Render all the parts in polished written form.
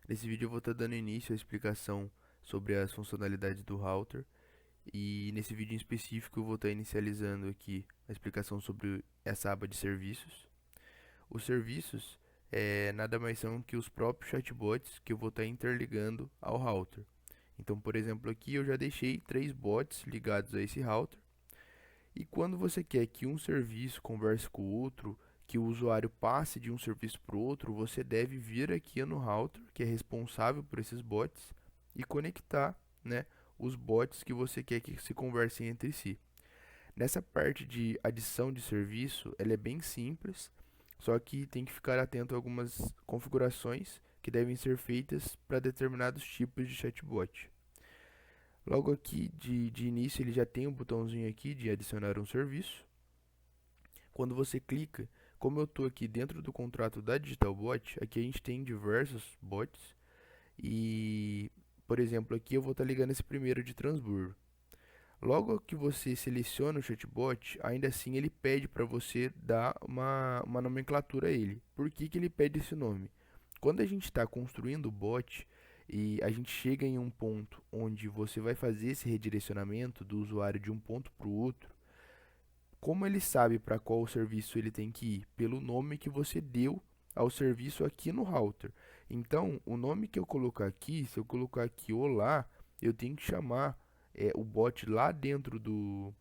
Nesse vídeo eu vou estar dando início à explicação sobre as funcionalidades do router e nesse vídeo em específico eu vou estar inicializando aqui a explicação sobre essa aba de serviços. Os serviços nada mais são que os próprios chatbots que eu vou estar interligando ao router. Então, por exemplo, aqui eu já deixei 3 bots ligados a esse router e quando você quer que um serviço converse com o outro, que o usuário passe de um serviço para o outro, você deve vir aqui no router, que é responsável por esses bots, e conectar, né, os bots que você quer que se conversem entre si. Nessa parte de adição de serviço, ela é bem simples, só que tem que ficar atento a algumas configurações que devem ser feitas para determinados tipos de chatbot. Logo aqui de início ele já tem um botãozinho aqui de adicionar um serviço. Quando você clica, como eu estou aqui dentro do contrato da DigitalBot, aqui a gente tem diversos bots e, por exemplo, aqui eu vou estar ligando esse primeiro de transbordo. Logo que você seleciona o chatbot, ainda assim ele pede para você dar uma nomenclatura a ele. Por que, que ele pede esse nome? Quando a gente está construindo o bot e a gente chega em um ponto onde você vai fazer esse redirecionamento do usuário de um ponto para o outro, como ele sabe para qual serviço ele tem que ir? Pelo nome que você deu ao serviço aqui no router. Então, o nome que eu colocar aqui, se eu colocar aqui olá, eu tenho que chamar o bot lá dentro do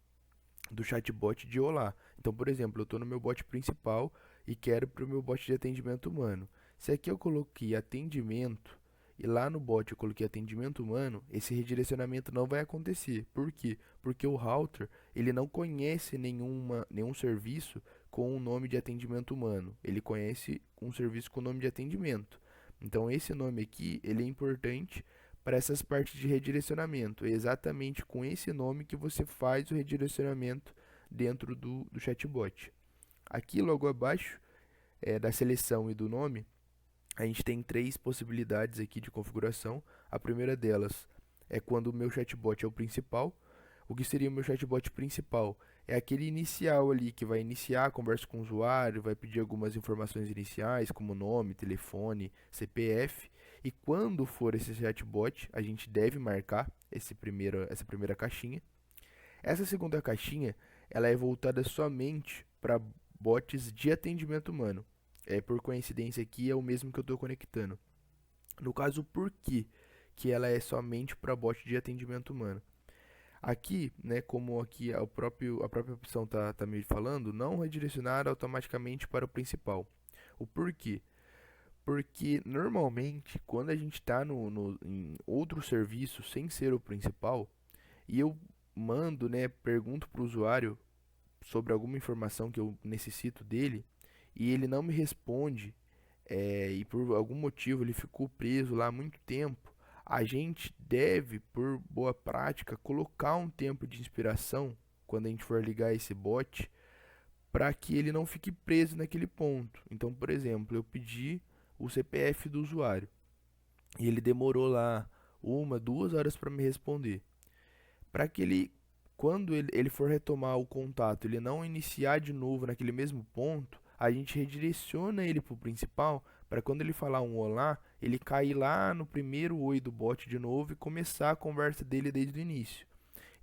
chatbot de olá. Então, por exemplo, eu estou no meu bot principal e quero para o meu bot de atendimento humano. Se aqui eu coloquei atendimento e lá no bot eu coloquei atendimento humano, esse redirecionamento não vai acontecer. Por quê? Porque o router ele não conhece nenhum serviço com o nome de atendimento humano. Ele conhece um serviço com o nome de atendimento. Então esse nome aqui ele é importante para essas partes de redirecionamento. É exatamente com esse nome que você faz o redirecionamento dentro do chatbot. Aqui logo abaixo da seleção e do nome, a gente tem 3 possibilidades aqui de configuração. A primeira delas é quando o meu chatbot é o principal. O que seria o meu chatbot principal? É aquele inicial ali que vai iniciar a conversa com o usuário, vai pedir algumas informações iniciais, como nome, telefone, CPF. E quando for esse chatbot, a gente deve marcar essa primeira caixinha. Essa segunda caixinha, ela é voltada somente para bots de atendimento humano. Por coincidência aqui é o mesmo que eu estou conectando. No caso, por que ela é somente para bot de atendimento humano? Aqui, né, como aqui a própria opção tá me falando, não redirecionar automaticamente para o principal. O porquê? Porque normalmente quando a gente está em outro serviço sem ser o principal, e eu mando, né, pergunto para o usuário sobre alguma informação que eu necessito dele, e ele não me responde, e por algum motivo ele ficou preso lá há muito tempo, a gente deve, por boa prática, colocar um tempo de inspiração quando a gente for ligar esse bot, para que ele não fique preso naquele ponto. Então, por exemplo, eu pedi o CPF do usuário e ele demorou lá 1, 2 horas para me responder. Para que ele, quando ele for retomar o contato, ele não iniciar de novo naquele mesmo ponto, a gente redireciona ele para o principal, para quando ele falar um olá, ele cair lá no primeiro oi do bot de novo e começar a conversa dele desde o início.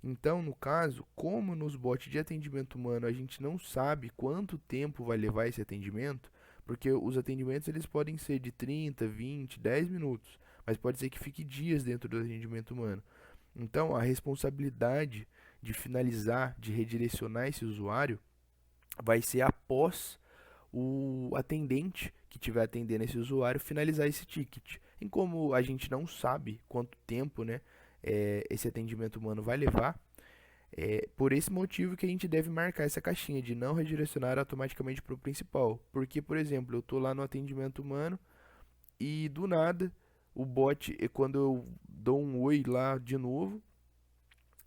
Então, no caso, como nos bots de atendimento humano a gente não sabe quanto tempo vai levar esse atendimento, porque os atendimentos eles podem ser de 30, 20, 10 minutos, mas pode ser que fique dias dentro do atendimento humano. Então, a responsabilidade de finalizar, de redirecionar esse usuário, vai ser após o atendente que estiver atendendo esse usuário finalizar esse ticket. E como a gente não sabe quanto tempo, né, esse atendimento humano vai levar, por esse motivo que a gente deve marcar essa caixinha de não redirecionar automaticamente para o principal. Porque, por exemplo, eu estou lá no atendimento humano e do nada o bot, quando eu dou um oi lá de novo,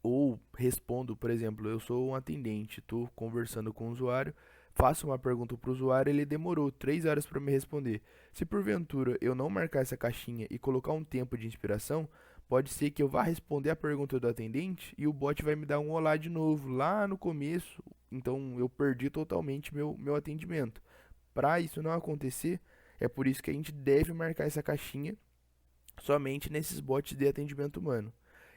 ou respondo, por exemplo, eu sou um atendente, estou conversando com o usuário, faço uma pergunta para o usuário, ele demorou 3 horas para me responder. Se porventura eu não marcar essa caixinha e colocar um tempo de inspiração, pode ser que eu vá responder a pergunta do atendente e o bot vai me dar um olá de novo lá no começo, então eu perdi totalmente meu atendimento. Para isso não acontecer, é por isso que a gente deve marcar essa caixinha somente nesses bots de atendimento humano.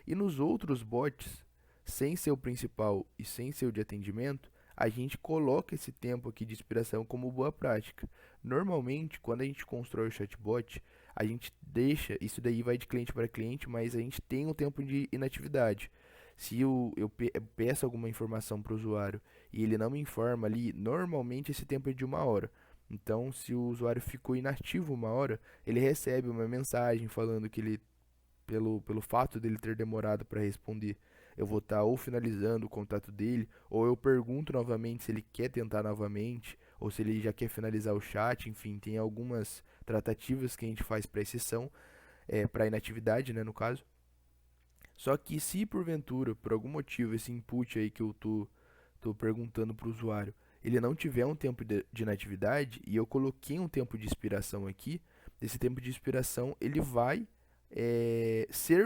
E nos outros bots, sem ser o principal e sem ser o de atendimento, a gente coloca esse tempo aqui de expiração como boa prática. Normalmente, quando a gente constrói o chatbot, a gente deixa, isso daí vai de cliente para cliente, mas a gente tem um tempo de inatividade. Se eu peço alguma informação para o usuário e ele não me informa ali, normalmente esse tempo é de 1 hora. Então, se o usuário ficou inativo 1 hora, ele recebe uma mensagem falando que ele, pelo fato dele ter demorado para responder, eu vou estar ou finalizando o contato dele, ou eu pergunto novamente se ele quer tentar novamente, ou se ele já quer finalizar o chat. Enfim, tem algumas tratativas que a gente faz para exceção, para inatividade, né, no caso. Só que se porventura, por algum motivo, esse input aí que eu tô perguntando para o usuário, ele não tiver um tempo de inatividade e eu coloquei um tempo de expiração aqui, esse tempo de expiração ele vai ser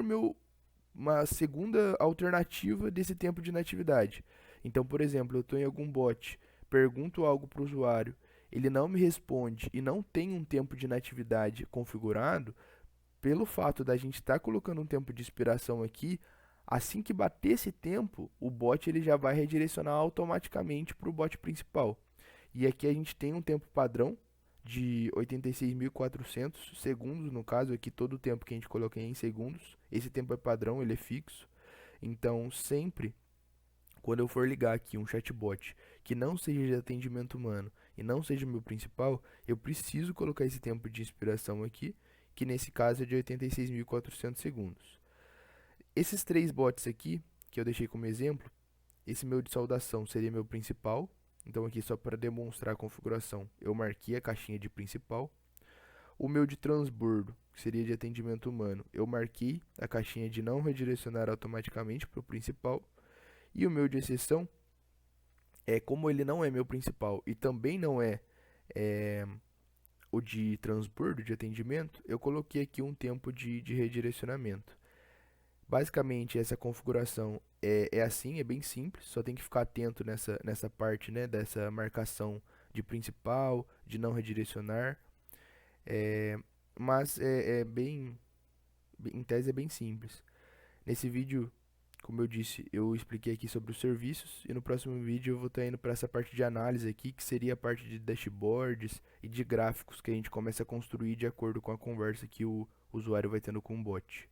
uma segunda alternativa desse tempo de inatividade. Então, por exemplo, eu estou em algum bot, pergunto algo para o usuário, ele não me responde e não tem um tempo de inatividade configurado, pelo fato da gente estar colocando um tempo de expiração aqui, assim que bater esse tempo, o bot ele já vai redirecionar automaticamente para o bot principal. E aqui a gente tem um tempo padrão de 86.400 segundos, no caso aqui todo o tempo que a gente coloca é em segundos. Esse tempo é padrão, ele é fixo. Então, sempre quando eu for ligar aqui um chatbot que não seja de atendimento humano e não seja o meu principal, eu preciso colocar esse tempo de expiração aqui, que nesse caso é de 86.400 segundos. Esses três bots aqui, que eu deixei como exemplo, esse meu de saudação seria meu principal. Então aqui só para demonstrar a configuração, eu marquei a caixinha de principal. O meu de transbordo, que seria de atendimento humano, eu marquei a caixinha de não redirecionar automaticamente para o principal. E o meu de exceção, como ele não é meu principal e também não é o de transbordo, de atendimento, eu coloquei aqui um tempo de redirecionamento. Basicamente, essa configuração é assim, é bem simples, só tem que ficar atento nessa parte, né, dessa marcação de principal, de não redirecionar, é, mas em tese é bem simples. Nesse vídeo, como eu disse, eu expliquei aqui sobre os serviços e no próximo vídeo eu vou estar indo para essa parte de análise aqui, que seria a parte de dashboards e de gráficos que a gente começa a construir de acordo com a conversa que o usuário vai tendo com o bot.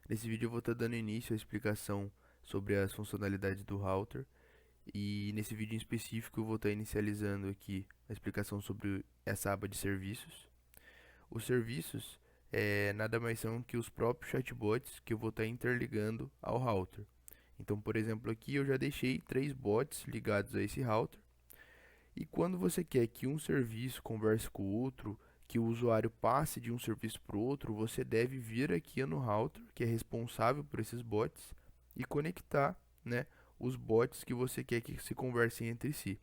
Nesse vídeo eu vou estar dando início à explicação sobre as funcionalidades do router e nesse vídeo em específico eu vou estar inicializando aqui a explicação sobre essa aba de serviços. Os serviços nada mais são que os próprios chatbots que eu vou estar interligando ao router. Então, por exemplo, aqui eu já deixei 3 bots ligados a esse router. E quando você quer que um serviço converse com o outro, que o usuário passe de um serviço para o outro, você deve vir aqui no router, que é responsável por esses bots, e conectar, né, os bots que você quer que se conversem entre si.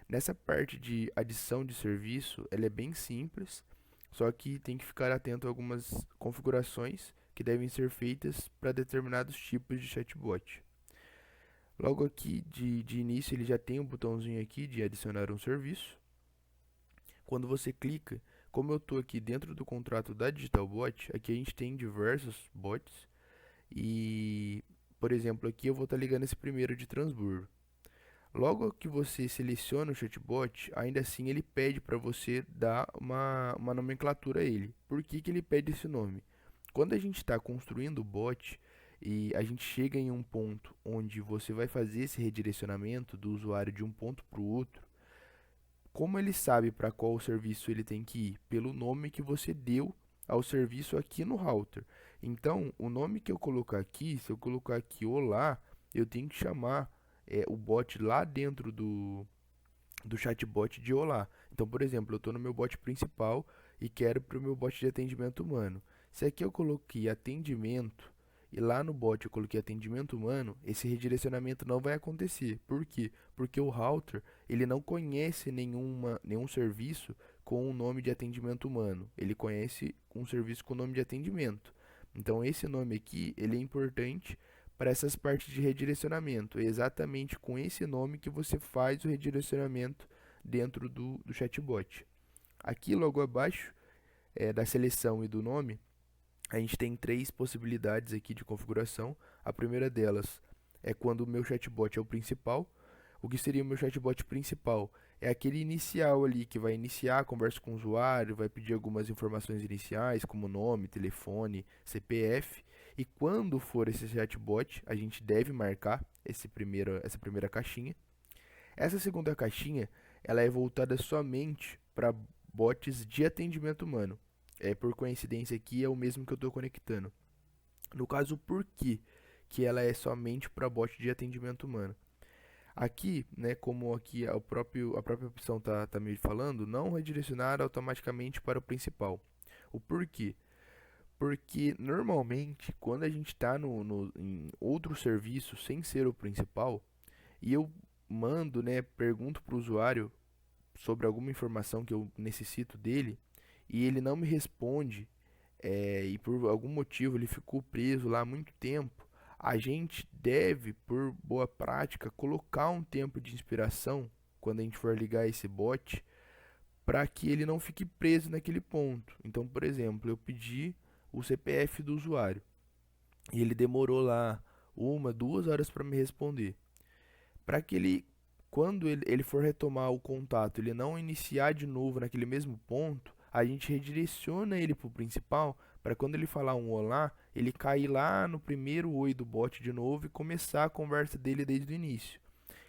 Nessa parte de adição de serviço, ela é bem simples, só que tem que ficar atento a algumas configurações que devem ser feitas para determinados tipos de chatbot. Logo aqui de início ele já tem um botãozinho aqui de adicionar um serviço. Quando você clica, como eu estou aqui dentro do contrato da DigitalBot, aqui a gente tem diversos bots e, por exemplo, aqui eu vou estar ligando esse primeiro de transbordo. Logo que você seleciona o chatbot, ainda assim ele pede para você dar uma nomenclatura a ele. Por que ele pede esse nome? Quando a gente está construindo o bot e a gente chega em um ponto onde você vai fazer esse redirecionamento do usuário de um ponto para o outro, como ele sabe para qual serviço ele tem que ir? Pelo nome que você deu ao serviço aqui no router. Então, o nome que eu colocar aqui, se eu colocar aqui olá, eu tenho que chamar o bot lá dentro do chatbot de olá. Então, por exemplo, eu estou no meu bot principal e quero para o meu bot de atendimento humano. Se aqui eu coloquei atendimento e lá no bot eu coloquei atendimento humano, esse redirecionamento não vai acontecer. Por quê? Porque o router ele não conhece nenhum serviço com o nome de atendimento humano. Ele conhece um serviço com o nome de atendimento. Então esse nome aqui ele é importante para essas partes de redirecionamento. É exatamente com esse nome que você faz o redirecionamento dentro do chatbot. Aqui logo abaixo da seleção e do nome, a gente tem três possibilidades aqui de configuração. A primeira delas é quando o meu chatbot é o principal. O que seria o meu chatbot principal? É aquele inicial ali que vai iniciar a conversa com o usuário, vai pedir algumas informações iniciais, como nome, telefone, CPF. E quando for esse chatbot, a gente deve marcar essa primeira caixinha. Essa segunda caixinha, ela é voltada somente para bots de atendimento humano. Por coincidência aqui, é o mesmo que eu estou conectando. No caso, por que ela é somente para bot de atendimento humano? Aqui, né, como aqui a própria opção tá me falando, não redirecionar automaticamente para o principal. O porquê? Porque normalmente, quando a gente está em outro serviço sem ser o principal, e eu mando, né, pergunto para o usuário sobre alguma informação que eu necessito dele, e ele não me responde, e por algum motivo ele ficou preso lá há muito tempo, a gente deve, por boa prática, colocar um tempo de inspiração quando a gente for ligar esse bot, para que ele não fique preso naquele ponto. Então, por exemplo, eu pedi o CPF do usuário e ele demorou lá 1, 2 horas para me responder. Para que ele, quando ele for retomar o contato, ele não iniciar de novo naquele mesmo ponto, a gente redireciona ele para o principal, para quando ele falar um olá, ele cair lá no primeiro oi do bot de novo e começar a conversa dele desde o início.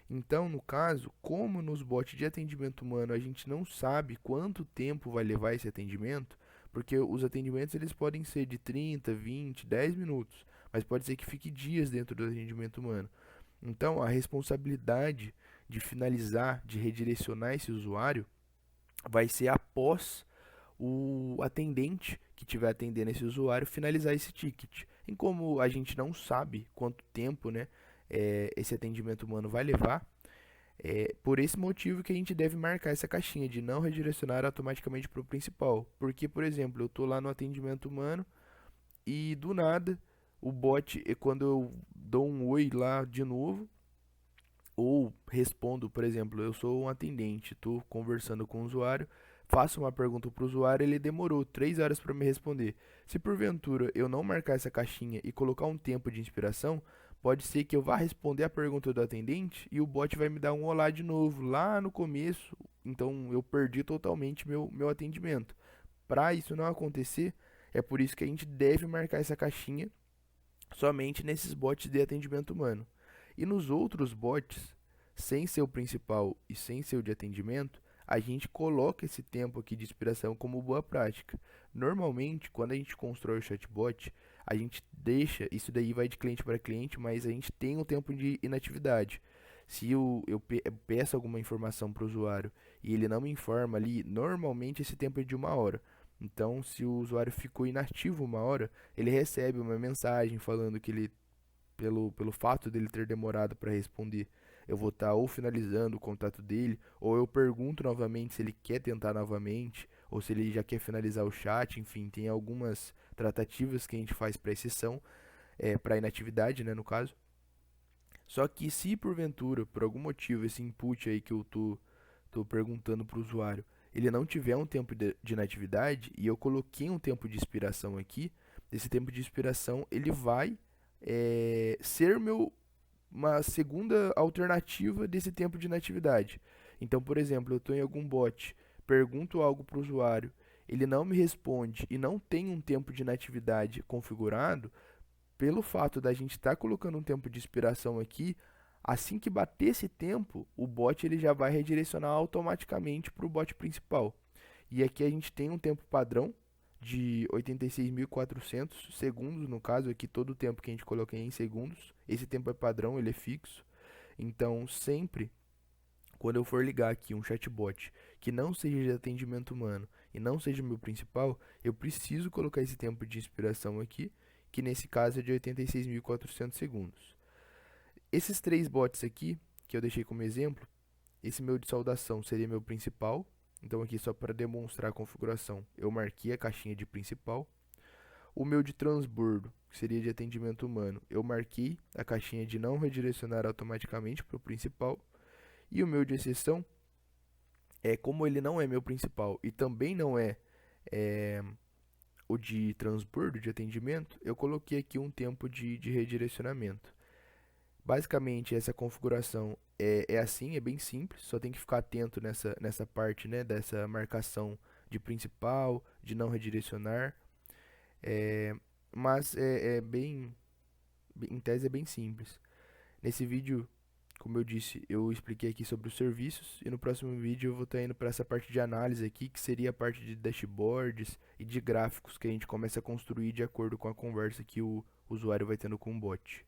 Então, no caso, como nos bots de atendimento humano a gente não sabe quanto tempo vai levar esse atendimento, porque os atendimentos eles podem ser de 30, 20, 10 minutos, mas pode ser que fique dias dentro do atendimento humano. Então, a responsabilidade de finalizar, de redirecionar esse usuário, vai ser após o atendente que estiver atendendo esse usuário finalizar esse ticket. Em como a gente não sabe quanto tempo, né, esse atendimento humano vai levar, por esse motivo que a gente deve marcar essa caixinha de não redirecionar automaticamente para o principal. Porque, por exemplo, eu estou lá no atendimento humano e do nada o bot, quando eu dou um oi lá de novo, ou respondo, por exemplo, eu sou um atendente, estou conversando com o usuário, faço uma pergunta para o usuário, ele demorou 3 horas para me responder. Se porventura eu não marcar essa caixinha e colocar um tempo de inspiração, pode ser que eu vá responder a pergunta do atendente e o bot vai me dar um olá de novo lá no começo, então eu perdi totalmente meu atendimento. Para isso não acontecer, é por isso que a gente deve marcar essa caixinha somente nesses bots de atendimento humano. E nos outros bots, sem ser o principal e sem ser o de atendimento, a gente coloca esse tempo aqui de inspiração como boa prática. Normalmente, quando a gente constrói o chatbot, a gente deixa, isso daí vai de cliente para cliente, mas a gente tem um tempo de inatividade. Se eu peço alguma informação para o usuário e ele não me informa ali, normalmente esse tempo é de 1 hora. Então, se o usuário ficou inativo 1 hora, ele recebe uma mensagem falando que ele, pelo fato dele ter demorado para responder, eu vou estar ou finalizando o contato dele, ou eu pergunto novamente se ele quer tentar novamente, ou se ele já quer finalizar o chat. Enfim, tem algumas tratativas que a gente faz para exceção, para inatividade, né, no caso. Só que se porventura, por algum motivo, esse input aí que eu tô perguntando para o usuário, ele não tiver um tempo de inatividade e eu coloquei um tempo de expiração aqui, esse tempo de expiração ele vai ser uma segunda alternativa desse tempo de inatividade. Então, por exemplo, eu estou em algum bot, pergunto algo para o usuário, ele não me responde e não tem um tempo de inatividade configurado, pelo fato da gente estar colocando um tempo de expiração aqui, assim que bater esse tempo, o bot ele já vai redirecionar automaticamente para o bot principal. E aqui a gente tem um tempo padrão de 86.400 segundos, no caso aqui todo o tempo que a gente coloca é em segundos. Esse tempo é padrão, ele é fixo. Então, sempre quando eu for ligar aqui um chatbot que não seja de atendimento humano e não seja o meu principal, eu preciso colocar esse tempo de inspiração aqui, que nesse caso é de 86.400 segundos. Esses três bots aqui, que eu deixei como exemplo, esse meu de saudação seria meu principal. Então aqui só para demonstrar a configuração, eu marquei a caixinha de principal. O meu de transbordo, que seria de atendimento humano, eu marquei a caixinha de não redirecionar automaticamente para o principal. E o meu de exceção, como ele não é meu principal e também não é o de transbordo, de atendimento, eu coloquei aqui um tempo de redirecionamento. Basicamente, essa configuração é assim, é bem simples, só tem que ficar atento nessa parte, né, dessa marcação de principal, de não redirecionar, é, mas em tese é bem simples. Nesse vídeo, como eu disse, eu expliquei aqui sobre os serviços e no próximo vídeo eu vou estar indo para essa parte de análise aqui, que seria a parte de dashboards e de gráficos que a gente começa a construir de acordo com a conversa que o usuário vai tendo com o bot.